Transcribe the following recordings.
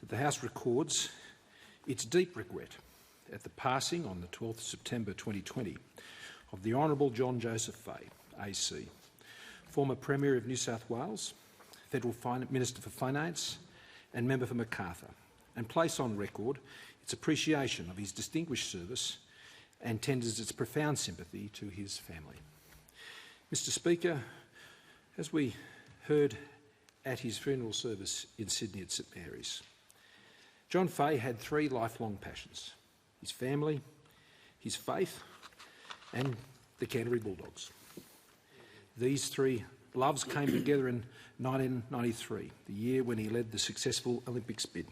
that the House records its deep regret at the passing on the 12th of September 2020 of the Honourable John Joseph Fahey, AC, former Premier of New South Wales, Federal Minister for Finance and Member for Macarthur, and place on record its appreciation of his distinguished service and tenders its profound sympathy to his family. Mr Speaker, as we heard at his funeral service in Sydney at St Mary's, John Fahey had three lifelong passions: his family, his faith and the Canterbury Bulldogs. These three loves came together in 1993, the year when he led the successful Olympics bid.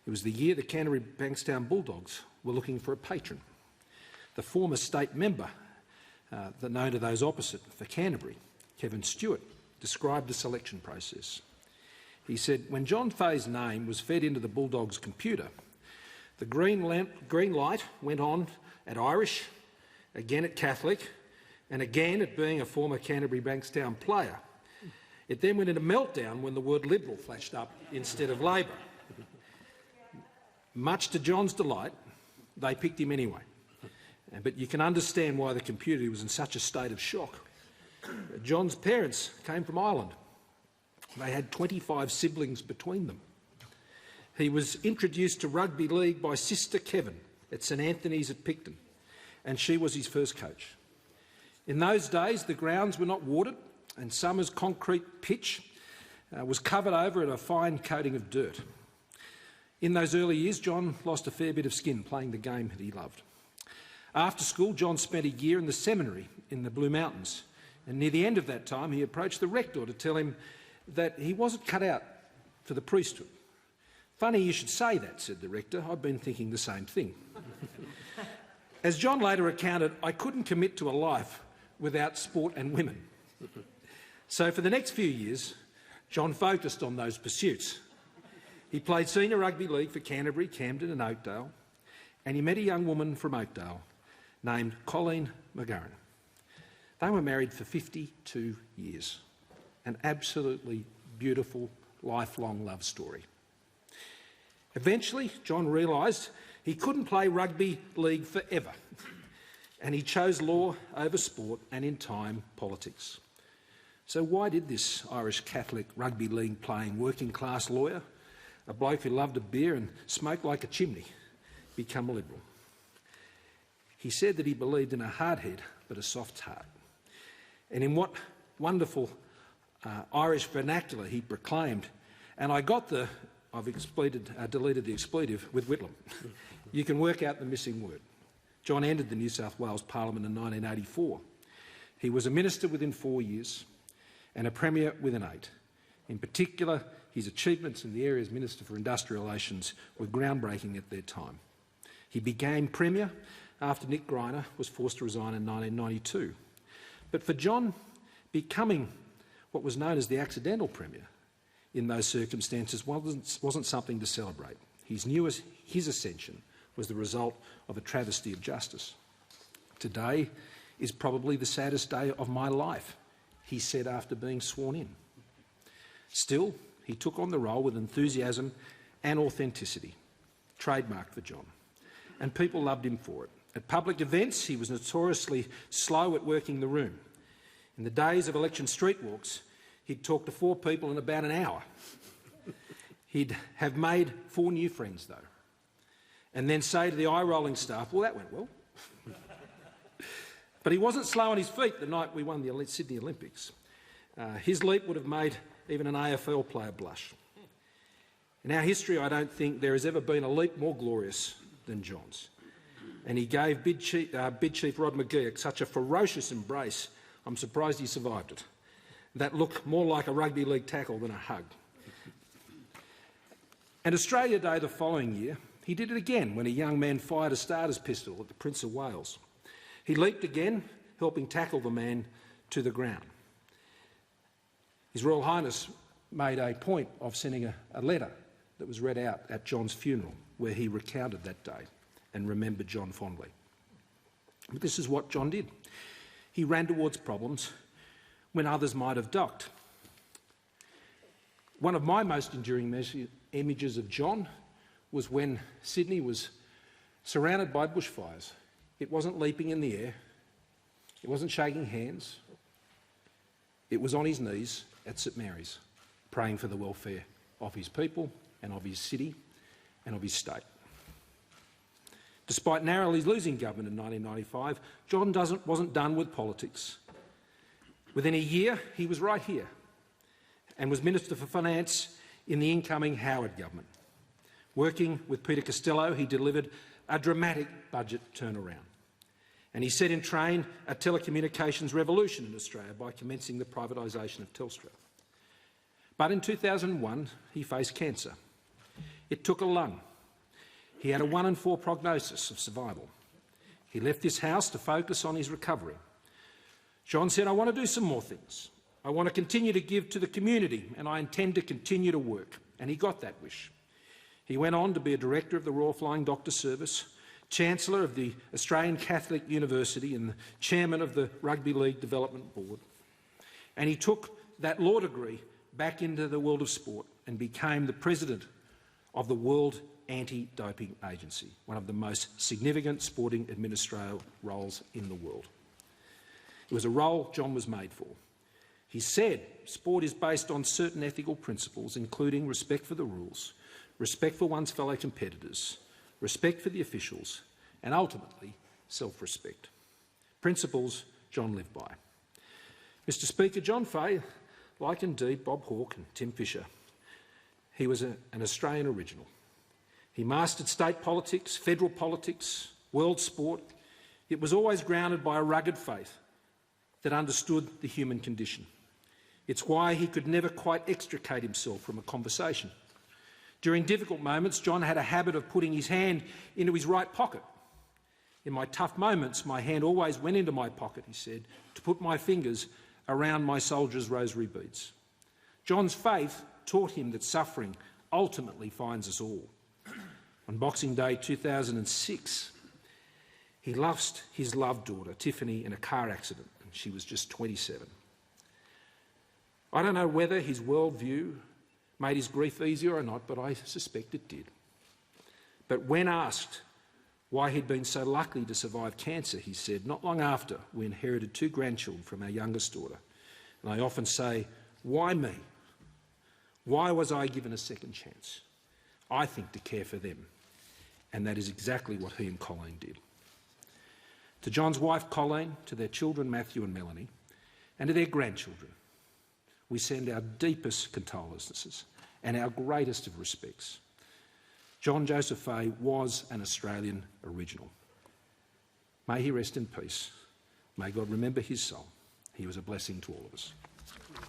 It was the year the Canterbury Bankstown Bulldogs were looking for a patron. The former state member, known to those opposite for Canterbury, Kevin Stewart, described the selection process. He said, "When John Fahey's name was fed into the Bulldogs' computer, the green light went on at Irish, again at Catholic, and again at being a former Canterbury Bankstown player. It then went into meltdown when the word Liberal flashed up instead of Labor. Much to John's delight, they picked him anyway. But you can understand why the computer was in such a state of shock. John's parents came from Ireland. They had 25 siblings between them. He was introduced to rugby league by Sister Kevin at St Anthony's at Picton, and she was his first coach. In those days, the grounds were not watered, and summer's concrete pitch was covered over in a fine coating of dirt. In those early years, John lost a fair bit of skin playing the game that he loved. After school, John spent a year in the seminary in the Blue Mountains, and near the end of that time, he approached the rector to tell him that he wasn't cut out for the priesthood. "Funny you should say that," said the rector. "I've been thinking the same thing." As John later recounted, "I couldn't commit to a life without sport and women." So for the next few years, John focused on those pursuits. He played senior rugby league for Canterbury, Camden and Oakdale, and he met a young woman from Oakdale named Colleen McGurran. They were married for 52 years, an absolutely beautiful, lifelong love story. Eventually, John realised he couldn't play rugby league forever, and he chose law over sport and, in time, politics. So why did this Irish Catholic rugby league playing working class lawyer, a bloke who loved a beer and smoked like a chimney, become a Liberal? He said that he believed in a hard head but a soft heart. And in what wonderful Irish vernacular he proclaimed, and I got the, deleted the expletive with Whitlam. You can work out the missing word. John entered the New South Wales Parliament in 1984. He was a minister within 4 years and a premier within 8. In particular, his achievements in the area as Minister for Industrial Relations were groundbreaking at their time. He became premier after Nick Greiner was forced to resign in 1992. But for John, becoming what was known as the accidental premier in those circumstances wasn't something to celebrate. His ascension was the result of a travesty of justice. "Today is probably the saddest day of my life," he said after being sworn in. Still, he took on the role with enthusiasm and authenticity, trademarked for John, and people loved him for it. At public events, he was notoriously slow at working the room. In the days of election street walks, he'd talk to 4 people in about an hour. He'd have made 4 new friends, though, and then say to the eye-rolling staff, "Well, that went well." But he wasn't slow on his feet the night we won the Sydney Olympics. His leap would have made even an AFL player blush. In our history, I don't think there has ever been a leap more glorious than John's. And he gave Bid Chief Rod McGee such a ferocious embrace, I'm surprised he survived it. That looked more like a rugby league tackle than a hug. And Australia Day the following year, he did it again when a young man fired a starter's pistol at the Prince of Wales. He leaped again, helping tackle the man to the ground. His Royal Highness made a point of sending a letter that was read out at John's funeral, where he recounted that day and remembered John fondly. But this is what John did. He ran towards problems when others might have ducked. One of my most enduring images of John was when Sydney was surrounded by bushfires. It wasn't leaping in the air. It wasn't shaking hands. It was on his knees at St Mary's, praying for the welfare of his people and of his city and of his state. Despite narrowly losing government in 1995, John wasn't done with politics. Within a year, he was right here and was Minister for Finance in the incoming Howard government. Working with Peter Costello, he delivered a dramatic budget turnaround. And he set in train a telecommunications revolution in Australia by commencing the privatisation of Telstra. But in 2001, he faced cancer. It took a lung. He had a 1 in 4 prognosis of survival. He left this house to focus on his recovery. John said, "I want to do some more things. I want to continue to give to the community, and I intend to continue to work." And he got that wish. He went on to be a director of the Royal Flying Doctor Service, Chancellor of the Australian Catholic University and the Chairman of the Rugby League Development Board. And he took that law degree back into the world of sport and became the President of the World Anti-Doping Agency, one of the most significant sporting administrative roles in the world. It was a role John was made for. He said sport is based on certain ethical principles, including respect for the rules, respect for one's fellow competitors, respect for the officials, and ultimately self-respect. Principles John lived by. Mr Speaker, John Fahey, like indeed Bob Hawke and Tim Fisher, he was an Australian original. He mastered state politics, federal politics, world sport. It was always grounded by a rugged faith that understood the human condition. It's why he could never quite extricate himself from a conversation. During difficult moments, John had a habit of putting his hand into his right pocket. "In my tough moments, my hand always went into my pocket," he said, "to put my fingers around my soldiers' rosary beads." John's faith taught him that suffering ultimately finds us all. On Boxing Day 2006, he lost his loved daughter, Tiffany, in a car accident, and she was just 27. I don't know whether his worldview made his grief easier or not, but I suspect it did. But when asked why he'd been so lucky to survive cancer, he said, "Not long after, we inherited 2 grandchildren from our youngest daughter. And I often say, why me? Why was I given a second chance? I think to care for them." And that is exactly what he and Colleen did. To John's wife, Colleen, to their children, Matthew and Melanie, and to their grandchildren, we send our deepest condolences and our greatest of respects. John Joseph Fahey was an Australian original. May he rest in peace. May God remember his soul. He was a blessing to all of us.